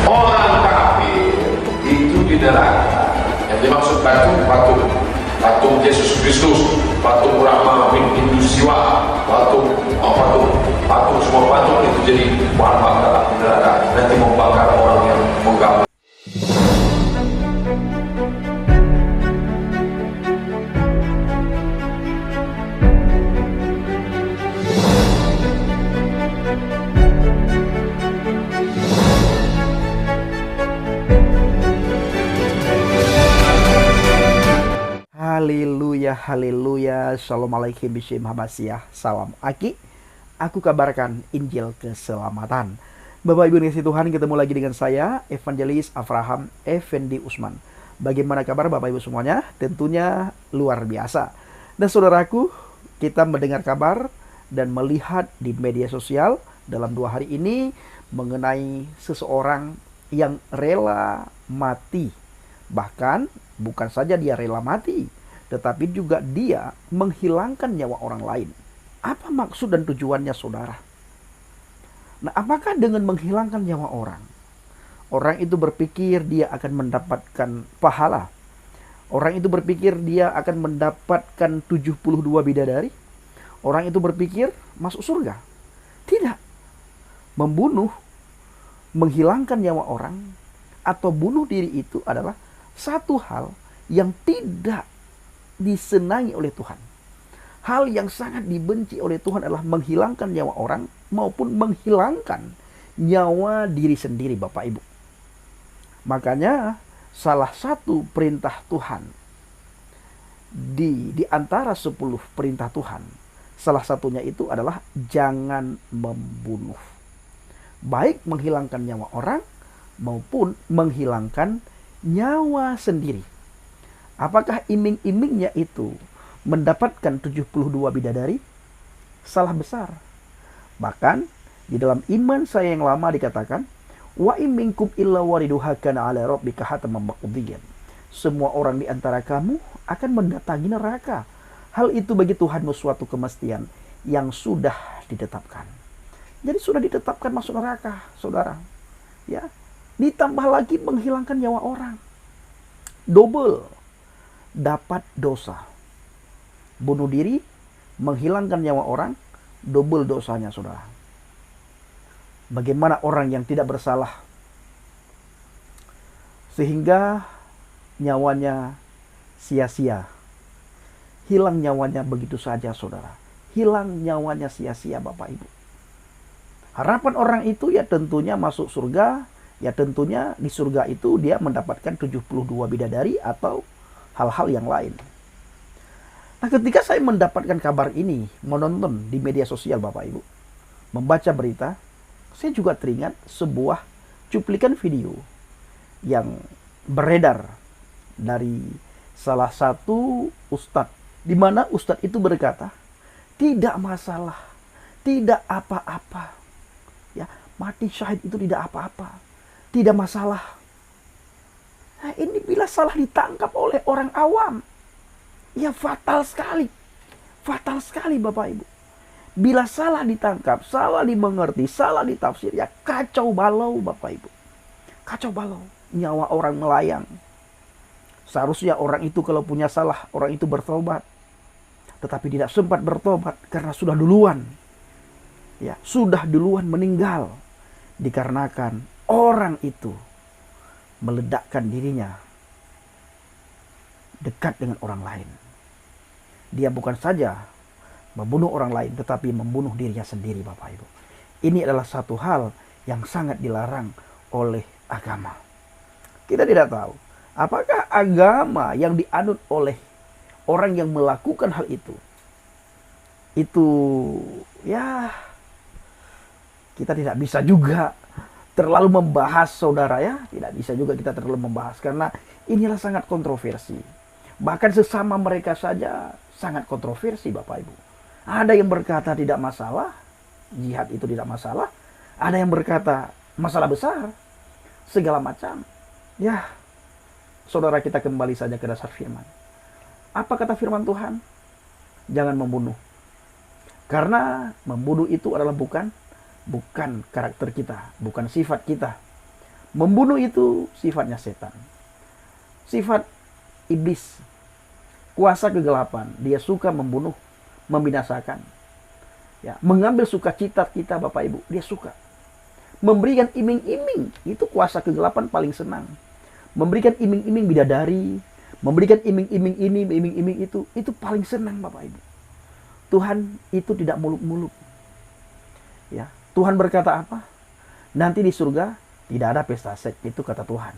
Orang kafir itu di neraka. Yang dimaksud patung Yesus Kristus, patung Brahma, Hindu Siwa, patung semua patung itu jadi bahan bakar di neraka. Nanti membakar orang yang mengganggu. Haleluya, haleluya, shalom alaikum bishim habasiyah, salam aki. Aku kabarkan Injil keselamatan. Bapak Ibu dikasihi Tuhan, ketemu lagi dengan saya, Evangelis Avraham Effendi Usman. Bagaimana kabar Bapak Ibu semuanya? Tentunya luar biasa. Dan saudaraku, kita mendengar kabar dan melihat di media sosial dalam 2 hari ini mengenai seseorang yang rela mati. Bahkan bukan saja dia rela mati, tetapi juga dia menghilangkan nyawa orang lain. Apa maksud dan tujuannya, saudara? Nah, apakah dengan menghilangkan nyawa orang itu berpikir dia akan mendapatkan pahala? Orang itu berpikir dia akan mendapatkan 72 bidadari? Orang itu berpikir masuk surga? Tidak. Membunuh, menghilangkan nyawa orang, atau bunuh diri itu adalah satu hal yang tidak disenangi oleh Tuhan. Hal yang sangat dibenci oleh Tuhan adalah menghilangkan nyawa orang maupun menghilangkan nyawa diri sendiri, Bapak Ibu. Makanya salah satu perintah Tuhan di antara 10 perintah Tuhan, salah satunya itu adalah jangan membunuh. Baik menghilangkan nyawa orang maupun menghilangkan nyawa sendiri. Apakah iming-imingnya itu mendapatkan 72 bidadari? Salah besar. Bahkan di dalam iman saya yang lama dikatakan, wa imminkum illa wariduha kana ala rabbika hataman maqdiyan. Semua orang di antara kamu akan mendatangi neraka. Hal itu bagi Tuhanmu suatu kemestian yang sudah ditetapkan. Jadi sudah ditetapkan masuk neraka, saudara. Ya. Ditambah lagi menghilangkan nyawa orang. Double dapat dosa. Bunuh diri, menghilangkan nyawa orang, double dosanya, saudara. Bagaimana orang yang tidak bersalah sehingga nyawanya sia-sia. Hilang nyawanya begitu saja, saudara. Hilang nyawanya sia-sia, Bapak Ibu. Harapan orang itu ya tentunya masuk surga. Ya tentunya di surga itu dia mendapatkan 72 bidadari atau hal-hal yang lain. Nah, ketika saya mendapatkan kabar ini, menonton di media sosial Bapak Ibu, membaca berita, saya juga teringat sebuah cuplikan video yang beredar dari salah satu ustadz, di mana ustadz itu berkata, tidak masalah, tidak apa-apa. Ya, mati syahid itu tidak apa-apa. Tidak masalah. Nah, ini bila salah ditangkap oleh orang awam, ya fatal sekali. Fatal sekali Bapak Ibu. Bila salah ditangkap, salah dimengerti, salah ditafsir, ya kacau balau Bapak Ibu. Kacau balau. Nyawa orang melayang. Seharusnya orang itu kalau punya salah, orang itu bertobat. Tetapi tidak sempat bertobat karena sudah duluan. Ya, sudah duluan meninggal. Dikarenakan orang itu meledakkan dirinya dekat dengan orang lain. Dia bukan saja membunuh orang lain, tetapi membunuh dirinya sendiri, Bapak Ibu. Ini adalah satu hal yang sangat dilarang oleh agama. Kita tidak tahu apakah agama yang dianut oleh orang yang melakukan hal itu ya kita tidak bisa juga terlalu membahas, saudara, ya. Tidak bisa juga kita terlalu membahas karena inilah sangat kontroversi. Bahkan sesama mereka saja sangat kontroversi, Bapak Ibu. Ada yang berkata tidak masalah, jihad itu tidak masalah. Ada yang berkata masalah besar, segala macam. Ya, saudara, kita kembali saja ke dasar firman. Apa kata firman Tuhan? Jangan membunuh. Karena membunuh itu adalah bukan karakter kita, bukan sifat kita. Membunuh itu sifatnya setan. Sifat iblis. Kuasa kegelapan. Dia suka membunuh, membinasakan. Ya, mengambil sukacita kita Bapak Ibu. Dia suka. Memberikan iming-iming. Itu kuasa kegelapan paling senang. Memberikan iming-iming bidadari. Memberikan iming-iming ini, iming-iming itu. Itu paling senang Bapak Ibu. Tuhan itu tidak muluk-muluk. Ya, Tuhan berkata apa? Nanti di surga tidak ada pesta seks, itu kata Tuhan.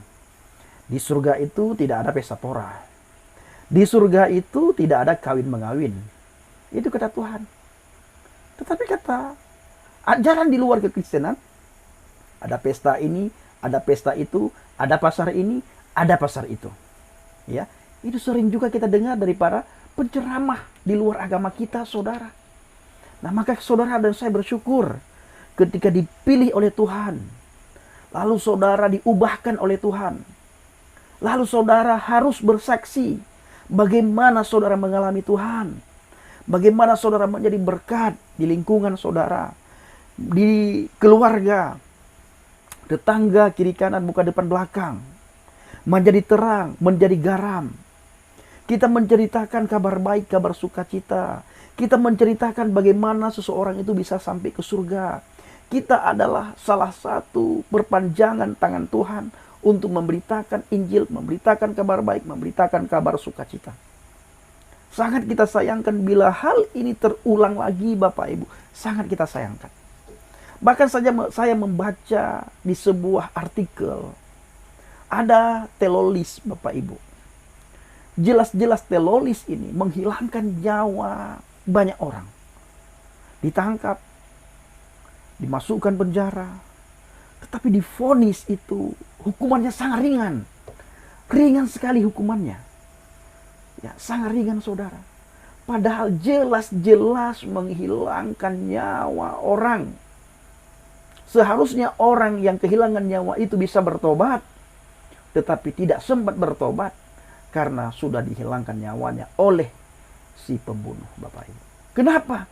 Di surga itu tidak ada pesta pora. Di surga itu tidak ada kawin-mengawin. Itu kata Tuhan. Tetapi kata ajaran di luar kekristenan, ada pesta ini, ada pesta itu, ada pasar ini, ada pasar itu. Ya, itu sering juga kita dengar dari para penceramah di luar agama kita, saudara. Nah, maka saudara dan saya bersyukur ketika dipilih oleh Tuhan. Lalu saudara diubahkan oleh Tuhan. Lalu saudara harus bersaksi bagaimana saudara mengalami Tuhan. Bagaimana saudara menjadi berkat di lingkungan saudara, di keluarga, tetangga, kiri kanan, muka depan belakang. Menjadi terang, menjadi garam. Kita menceritakan kabar baik, kabar sukacita. Kita menceritakan bagaimana seseorang itu bisa sampai ke surga. Kita adalah salah satu perpanjangan tangan Tuhan untuk memberitakan Injil, memberitakan kabar baik, memberitakan kabar sukacita. Sangat kita sayangkan bila hal ini terulang lagi Bapak Ibu. Sangat kita sayangkan. Bahkan saja saya membaca di sebuah artikel. Ada telolis Bapak Ibu. Jelas-jelas telolis ini menghilangkan nyawa banyak orang. Ditangkap, dimasukkan penjara, tetapi divonis itu hukumannya sangat ringan. Ringan sekali hukumannya. Ya, sangat ringan saudara. Padahal jelas-jelas menghilangkan nyawa orang. Seharusnya orang yang kehilangan nyawa itu bisa bertobat, tetapi tidak sempat bertobat karena sudah dihilangkan nyawanya oleh si pembunuh Bapak Ibu. Kenapa?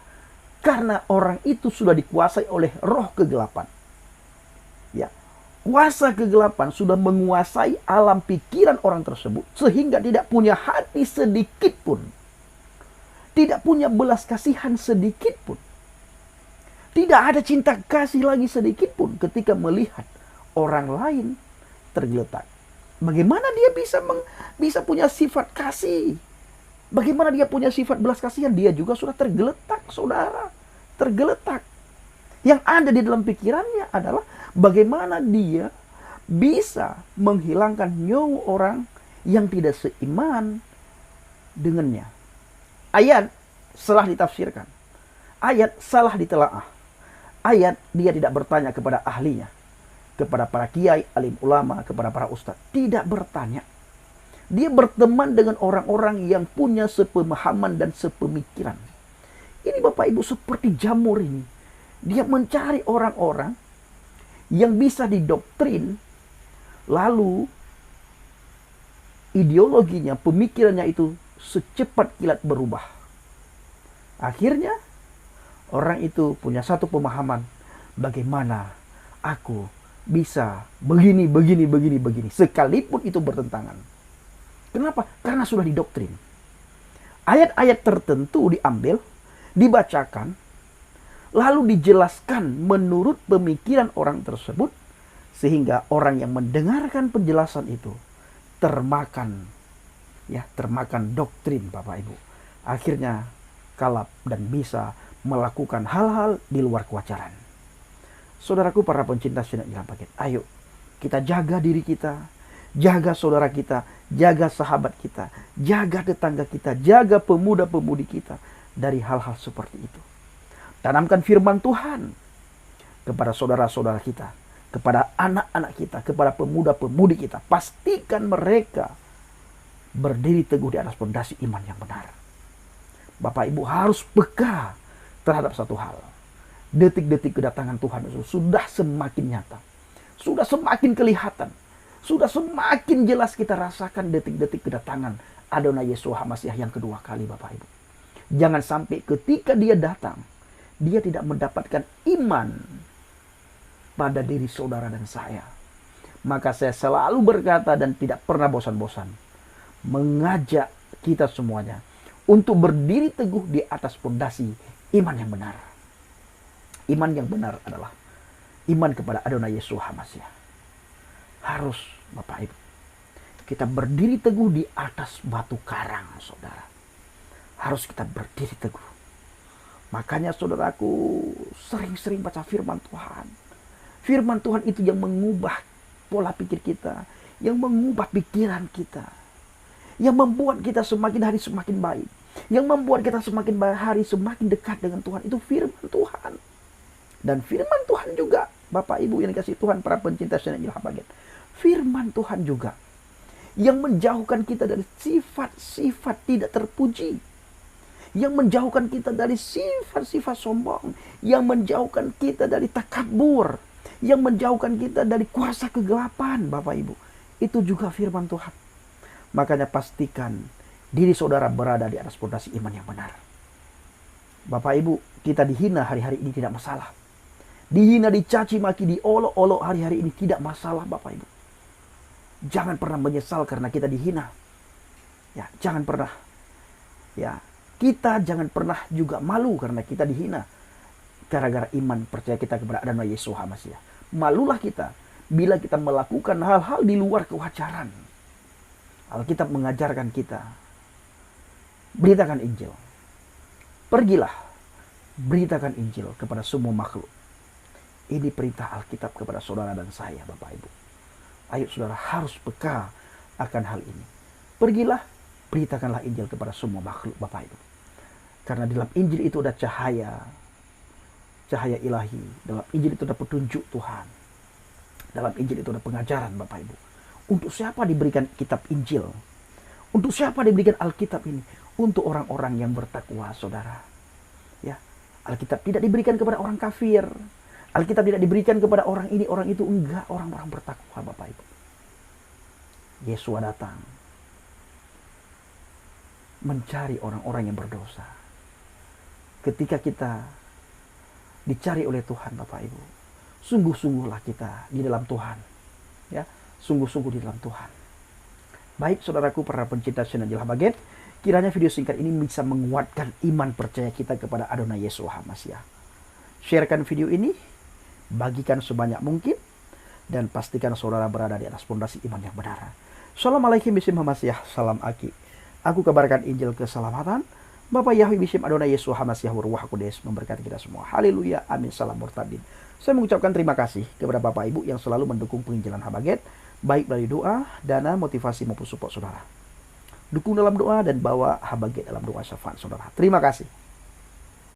Karena orang itu sudah dikuasai oleh roh kegelapan. Ya, kuasa kegelapan sudah menguasai alam pikiran orang tersebut sehingga tidak punya hati sedikit pun. Tidak punya belas kasihan sedikit pun. Tidak ada cinta kasih lagi sedikit pun ketika melihat orang lain tergeletak. Bagaimana dia bisa punya sifat kasih? Bagaimana dia punya sifat belas kasihan? Dia juga sudah tergeletak, saudara. Tergeletak. Yang ada di dalam pikirannya adalah bagaimana dia bisa menghilangkan nyawa orang yang tidak seiman dengannya. Ayat salah ditafsirkan. Ayat salah ditelaah. Ayat dia tidak bertanya kepada ahlinya, kepada para kiai, alim ulama, kepada para ustadz. Tidak bertanya. Dia berteman dengan orang-orang yang punya sepemahaman dan sepemikiran. Ini Bapak Ibu seperti jamur ini. Dia mencari orang-orang yang bisa didoktrin, lalu ideologinya, pemikirannya itu secepat kilat berubah. Akhirnya orang itu punya satu pemahaman, bagaimana aku bisa begini, sekalipun itu bertentangan. Kenapa? Karena sudah didoktrin. Ayat-ayat tertentu diambil, dibacakan, lalu dijelaskan menurut pemikiran orang tersebut, sehingga orang yang mendengarkan penjelasan itu termakan doktrin Bapak Ibu. Akhirnya kalap dan bisa melakukan hal-hal di luar kewajaran. Saudaraku para pencinta sinar Ilham Paket, ayo kita jaga diri kita, jaga saudara kita, jaga sahabat kita, jaga tetangga kita, jaga pemuda-pemudi kita dari hal-hal seperti itu. Tanamkan firman Tuhan kepada saudara-saudara kita, kepada anak-anak kita, kepada pemuda-pemudi kita. Pastikan mereka berdiri teguh di atas fondasi iman yang benar. Bapak Ibu harus peka terhadap satu hal. Detik-detik kedatangan Tuhan itu sudah semakin nyata. Sudah semakin kelihatan. Sudah semakin jelas kita rasakan detik-detik kedatangan Adonai Yesus Hamasyah yang kedua kali Bapak Ibu. Jangan sampai ketika dia datang, dia tidak mendapatkan iman pada diri saudara dan saya. Maka saya selalu berkata dan tidak pernah bosan-bosan mengajak kita semuanya untuk berdiri teguh di atas fondasi iman yang benar. Iman yang benar adalah iman kepada Adonai Yesus Hamasiah. Harus Bapak Ibu, kita berdiri teguh di atas batu karang, saudara. Harus kita berdiri teguh. Makanya saudaraku, sering-sering baca firman Tuhan. Firman Tuhan itu yang mengubah pola pikir kita, yang mengubah pikiran kita, yang membuat kita semakin hari semakin baik, yang membuat kita semakin hari semakin dekat dengan Tuhan. Itu firman Tuhan. Dan firman Tuhan juga, Bapak Ibu yang dikasih Tuhan, para pencinta channel Injil Habaget, firman Tuhan juga yang menjauhkan kita dari sifat-sifat tidak terpuji, yang menjauhkan kita dari sifat-sifat sombong, yang menjauhkan kita dari takabur, yang menjauhkan kita dari kuasa kegelapan, Bapak Ibu. Itu juga firman Tuhan. Makanya pastikan diri saudara berada di atas fondasi iman yang benar. Bapak Ibu, kita dihina hari-hari ini tidak masalah. Dihina, dicaci maki, diolok-olok hari-hari ini tidak masalah, Bapak Ibu. Jangan pernah menyesal karena kita dihina. Ya, jangan pernah. Ya, kita jangan pernah juga malu karena kita dihina. Gara-gara iman percaya kita kepada Adonai Yesus Hamasiah. Malulah kita bila kita melakukan hal-hal di luar kewajaran. Alkitab mengajarkan kita, beritakan Injil. Pergilah, beritakan Injil kepada semua makhluk. Ini perintah Alkitab kepada saudara dan saya, Bapak Ibu. Ayo saudara harus peka akan hal ini. Pergilah, beritakanlah Injil kepada semua makhluk, Bapak Ibu. Karena dalam Injil itu ada cahaya ilahi. Dalam Injil itu ada petunjuk Tuhan. Dalam Injil itu ada pengajaran, Bapak Ibu. Untuk siapa diberikan kitab Injil? Untuk siapa diberikan Alkitab ini? Untuk orang-orang yang bertakwa, saudara. Ya, Alkitab tidak diberikan kepada orang kafir. Alkitab tidak diberikan kepada orang ini, orang itu. Enggak, orang-orang bertakwa, Bapak Ibu. Yesus datang mencari orang-orang yang berdosa. Ketika kita dicari oleh Tuhan, Bapak Ibu, sungguh-sungguhlah kita di dalam Tuhan. Ya, sungguh-sungguh di dalam Tuhan. Baik, saudaraku para pencinta channel Injil Habaget, kiranya video singkat ini bisa menguatkan iman percaya kita kepada Adonai Yesus Hamasiah. Sharekan video ini, bagikan sebanyak mungkin, dan pastikan saudara berada di atas fondasi iman yang benar. Assalamualaikum bisim Hamasiah, salam aki. Aku kabarkan Injil keselamatan. Bapak Yahweh bisim Adonai Yesus Hamasiah Ruach Kudus memberkati kita semua. Haleluya, amin, salam murtadin. Saya mengucapkan terima kasih kepada Bapak Ibu yang selalu mendukung penginjilan Habaget, baik melalui doa, dana, motivasi maupun support saudara. Dukung dalam doa dan bawa Habaget dalam doa syafaat saudara. Terima kasih.